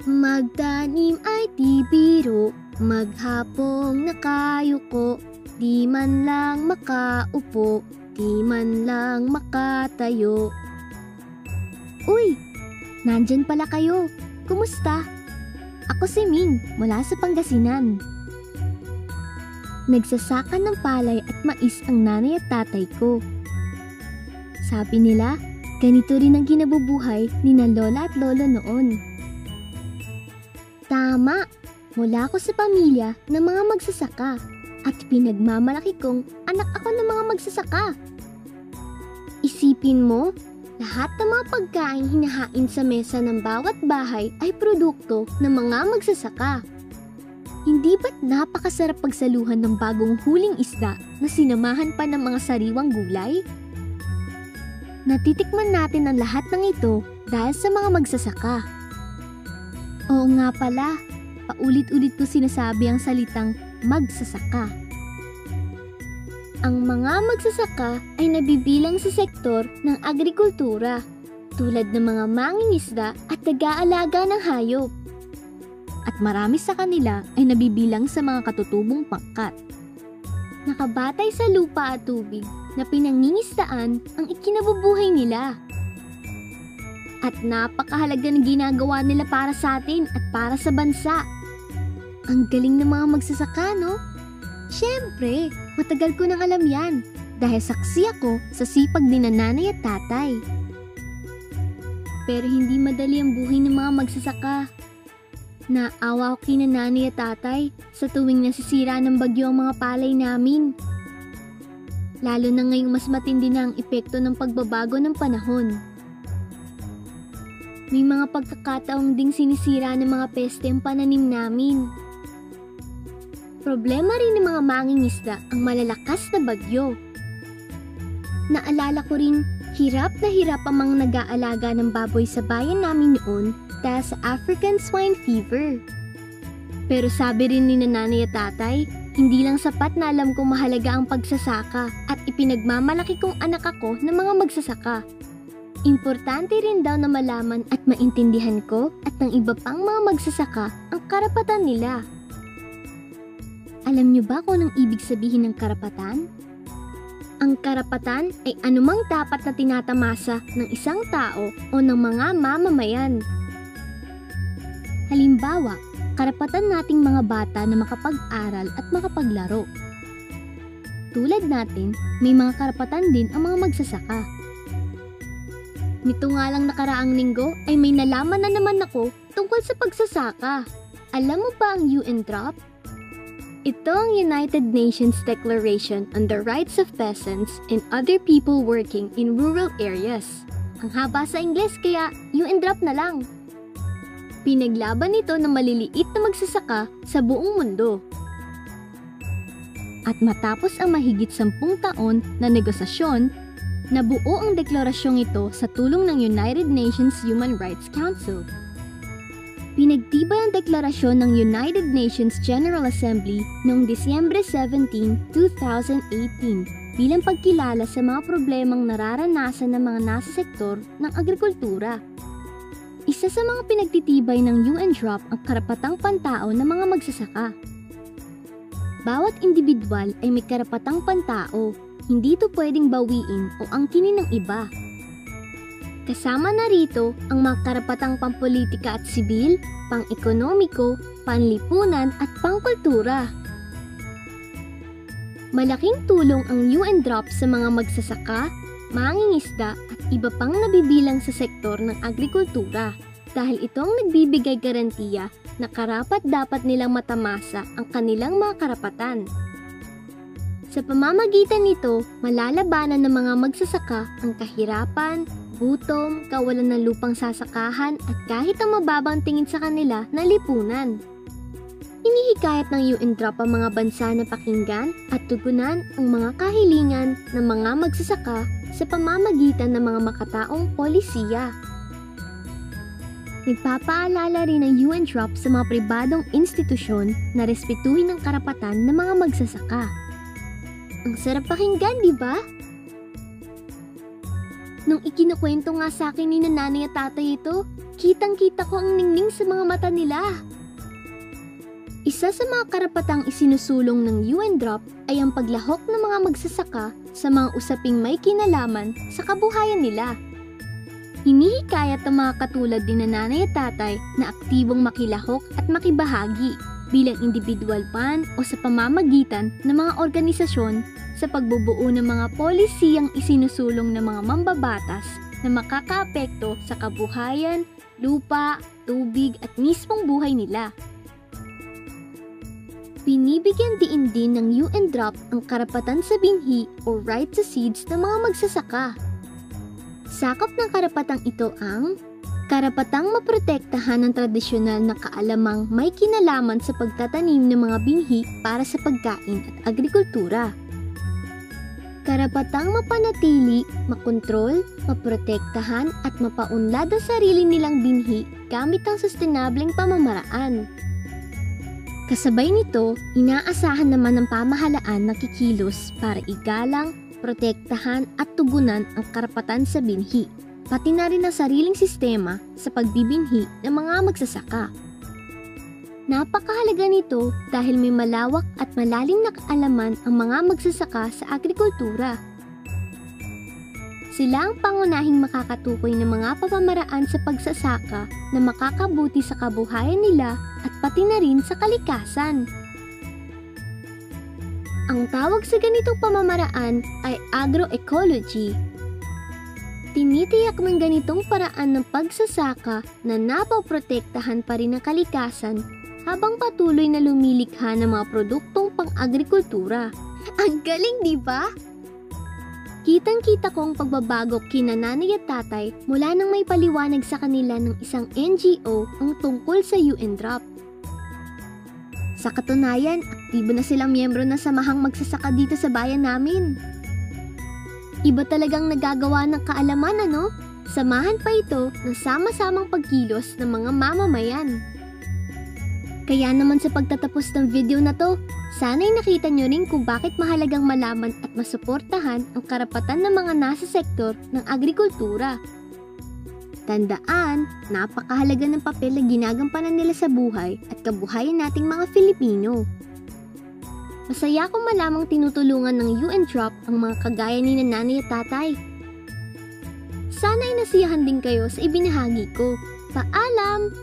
Magtanim ay di biro, maghapong nakayuko, di man lang makaupo, di man lang makatayo. Uy, nandyan pala kayo. Kumusta? Ako si Ming, mula sa Pangasinan. Nagsasaka ng palay at mais ang nanay at tatay ko. Sabi nila, ganito rin ang kinabubuhay ni na lola at lolo noon. Tama, mula ako sa pamilya ng mga magsasaka at pinagmamalaki kong anak ako ng mga magsasaka. Isipin mo, lahat ng mga pagkain hinahain sa mesa ng bawat bahay ay produkto ng mga magsasaka. Hindi ba't napakasarap pagsaluhan ng bagong huling isda na sinamahan pa ng mga sariwang gulay? Natitikman natin ang lahat ng ito dahil sa mga magsasaka. Oo nga pala, paulit-ulit ko sinasabi ang salitang magsasaka. Ang mga magsasaka ay nabibilang sa sektor ng agrikultura, tulad ng mga mangingisda at nag-aalaga ng hayop. At marami sa kanila ay nabibilang sa mga katutubong pangkat. Nakabatay sa lupa at tubig na pinangingisdaan ang ikinabubuhay nila. At napakahalaga ng ginagawa nila para sa atin at para sa bansa. Ang galing ng mga magsasaka, no? Siyempre, matagal ko nang alam yan dahil saksi ako sa sipag ni nanay at tatay. Pero hindi madali ang buhay ng mga magsasaka. Naawa ko kina nanay at tatay sa tuwing nasisira ng bagyo ang mga palay namin. Lalo na ngayong mas matindi na ang epekto ng pagbabago ng panahon. May mga pagkakataong ding sinisira ng mga peste ang pananim namin. Problema rin ng mga mangingisda ang malalakas na bagyo. Naalala ko rin, hirap na hirap ang mga nag-aalaga ng baboy sa bayan namin noon dahil sa African swine fever. Pero sabi rin ni nanay at tatay, hindi lang sapat na alam kong mahalaga ang pagsasaka at ipinagmamalaki kong anak ako ng mga magsasaka. Importante rin daw na malaman at maintindihan ko at ng iba pang mga magsasaka ang karapatan nila. Alam niyo ba kung anong ibig sabihin ng karapatan? Ang karapatan ay anumang dapat na tinatamasa ng isang tao o ng mga mamamayan. Halimbawa, karapatan nating mga bata na makapag-aral at makapaglaro. Tulad natin, may mga karapatan din ang mga magsasaka. Nito nga lang nakaraang linggo ay may nalaman na naman ako tungkol sa pagsasaka. Alam mo ba ang UNDROP? Ito ang United Nations Declaration on the Rights of Peasants and Other People Working in Rural Areas. Ang haba sa Ingles kaya UNDROP na lang. Pinaglaban ito ng maliliit na magsasaka sa buong mundo. At matapos ang mahigit 10 taon na negosasyon, nabuo ang deklarasyong ito sa tulong ng United Nations Human Rights Council. Pinagtibay ang deklarasyon ng United Nations General Assembly noong Disyembre 17, 2018 bilang pagkilala sa mga problemang nararanasan ng mga nasa sektor ng agrikultura. Isa sa mga pinagtitibay ng UNDROP ang karapatang pantao ng mga magsasaka. Bawat individual ay may karapatang pantao. Hindi ito pwedeng bawiin o angkinin ng iba. Kasama na rito ang mga karapatang pampolitika at sibil, pang-ekonomiko, panlipunan at pangkultura. Malaking tulong ang UNDROP sa mga magsasaka, mangingisda at iba pang nabibilang sa sektor ng agrikultura dahil ito ang nagbibigay garantiya na karapat-dapat nilang matamasa ang kanilang mga karapatan. Sa pamamagitan nito, malalabanan ng mga magsasaka ang kahirapan, gutom, kawalan ng lupang sasakahan at kahit ang mababang tingin sa kanila na lipunan. Inihikayat ng UNDROP ang mga bansa na pakinggan at tugunan ang mga kahilingan ng mga magsasaka sa pamamagitan ng mga makataong polisiya. Nagpapaalala rin ng UNDROP sa mga pribadong institusyon na respetuhin ang karapatan ng mga magsasaka. Ang sarap pakinggan, di ba? Nung ikinukwento nga sa akin ni nanay at tatay ito, Kitang-kita ko ang ningning sa mga mata nila. Isa sa mga karapatang isinusulong ng UNDROP ay ang paglahok ng mga magsasaka sa mga usaping may kinalaman sa kabuhayan nila. Hinihikayat ang mga katulad ni nanay at tatay na aktibong makilahok at makibahagi bilang individual man o sa pamamagitan ng mga organisasyon sa pagbubuo ng mga polisiyang isinusulong ng mga mambabatas na makakaapekto sa kabuhayan, lupa, tubig at mismong buhay nila. Binibigyan diin din ng UNDROP ang karapatan sa binhi o right to seeds ng mga magsasaka. Sakop ng karapatang ito ang karapatang maprotektahan ang tradisyonal na kaalamang may kinalaman sa pagtatanim ng mga binhi para sa pagkain at agrikultura. Karapatang mapanatili, makontrol, maprotektahan at mapaunlad ang sarili nilang binhi gamit ang sustainableng pamamaraan. Kasabay nito, inaasahan naman ng pamahalaan na kikilos para igalang, protektahan at tugunan ang karapatan sa binhi, pati na rin ang sariling sistema sa pagbibinhi ng mga magsasaka. Napakahalaga nito dahil may malawak at malalim na kaalaman ang mga magsasaka sa agrikultura. Sila ang pangunahing makakatukoy ng mga pamamaraan sa pagsasaka na makakabuti sa kabuhayan nila at pati na rin sa kalikasan. Ang tawag sa ganitong pamamaraan ay agroecology. Tinitiyak ng ganitong paraan ng pagsasaka na napoprotektahan pa rin ang kalikasan habang patuloy na lumilikha ng mga produktong pang-agrikultura. Ang galing, di ba? Kitang-kita ko ang pagbabago kina nanay at tatay mula nang may paliwanag sa kanila ng isang NGO ang tungkol sa UNDROP. Sa katunayan, aktibo na silang miyembro ng samahang magsasaka dito sa bayan namin. Iba talagang nagagawa ng kaalaman, ano? Samahan pa ito ng sama-samang pagkilos ng mga mamamayan. Kaya naman sa pagtatapos ng video na to, sana'y nakita nyo rin kung bakit mahalagang malaman at masuportahan ang karapatan ng mga nasa sektor ng agrikultura. Tandaan, napakahalaga ng papel na ginagampanan nila sa buhay at kabuhayan nating mga Filipino. Masaya akong malamang tinutulungan ng UNDROP ang mga kagaya ni nanay at tatay. Sana'y nasiyahan din kayo sa ibinahagi ko. Paalam!